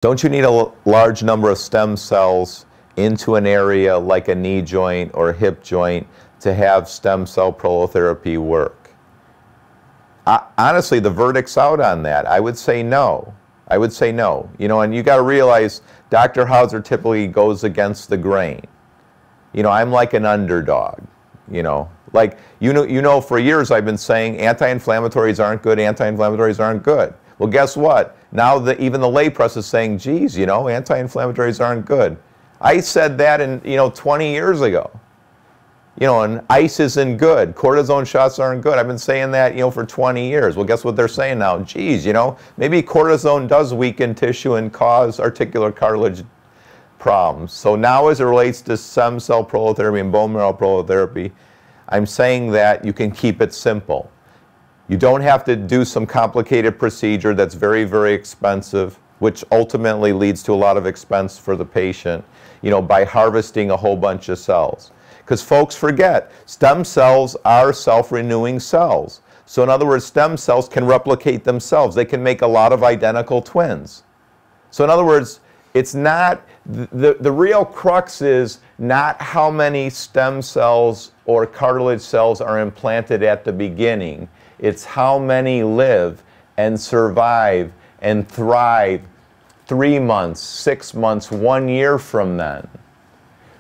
Don't you need a large number of stem cells into an area like a knee joint or a hip joint to have stem cell prolotherapy work? Honestly, the verdict's out on that. I would say no. I would say no. You know, and you got to realize Dr. Hauser typically goes against the grain. You know, I'm like an underdog. You know, like you know, for years I've been saying anti-inflammatories aren't good. Anti-inflammatories aren't good. Well, guess what? Now even the lay press is saying, geez, you know, anti-inflammatories aren't good. I said that in 20 years ago. You know, and ice isn't good. Cortisone shots aren't good. I've been saying that, for 20 years. Well, guess what they're saying now? Geez, maybe cortisone does weaken tissue and cause articular cartilage problems. So now as it relates to stem cell prolotherapy and bone marrow prolotherapy, I'm saying that you can keep it simple. You don't have to do some complicated procedure that's very, very expensive, which ultimately leads to a lot of expense for the patient, by harvesting a whole bunch of cells. Because folks forget, stem cells are self-renewing cells. So in other words, stem cells can replicate themselves. They can make a lot of identical twins. So in other words, it's not, the real crux is not how many stem cells or cartilage cells are implanted at the beginning. It's how many live and survive and thrive 3 months, 6 months, 1 year from then.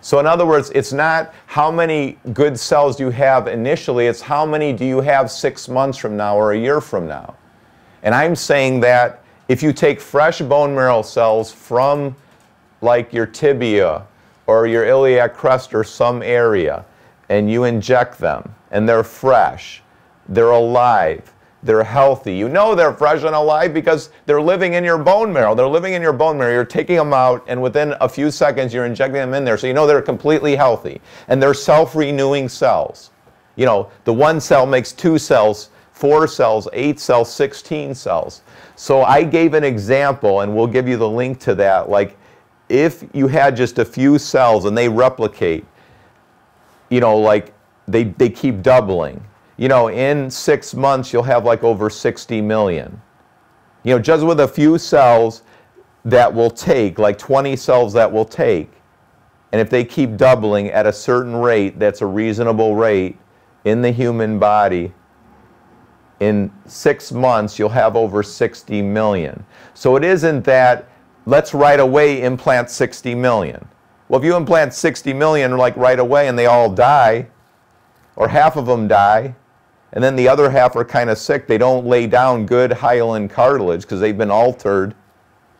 So in other words, it's not how many good cells you have initially, it's how many do you have 6 months from now or a year from now. And I'm saying that if you take fresh bone marrow cells from like your tibia or your iliac crest or some area, and you inject them, and they're fresh, they're alive, they're healthy. You know they're fresh and alive because they're living in your bone marrow. They're living in your bone marrow. You're taking them out, and within a few seconds, you're injecting them in there. So you know they're completely healthy. And they're self-renewing cells. The one cell makes 2 cells, 4 cells, 8 cells, 16 cells. So I gave an example, and we'll give you the link to that. Like, if you had just a few cells and they replicate, like they keep doubling. In 6 months, you'll have like over 60 million. Just with a few cells that will take, like 20 cells that will take, and if they keep doubling at a certain rate, that's a reasonable rate in the human body, in 6 months, you'll have over 60 million. So it isn't that, let's right away implant 60 million. Well, if you implant 60 million like right away and they all die, or half of them die, and then the other half are kind of sick, they don't lay down good hyaline cartilage because they've been altered,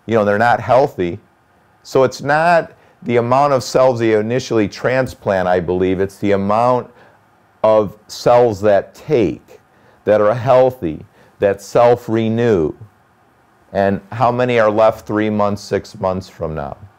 they're not healthy. So it's not the amount of cells that you initially transplant, I believe, it's the amount of cells that that are healthy, that self-renew, and how many are left 3 months, 6 months from now.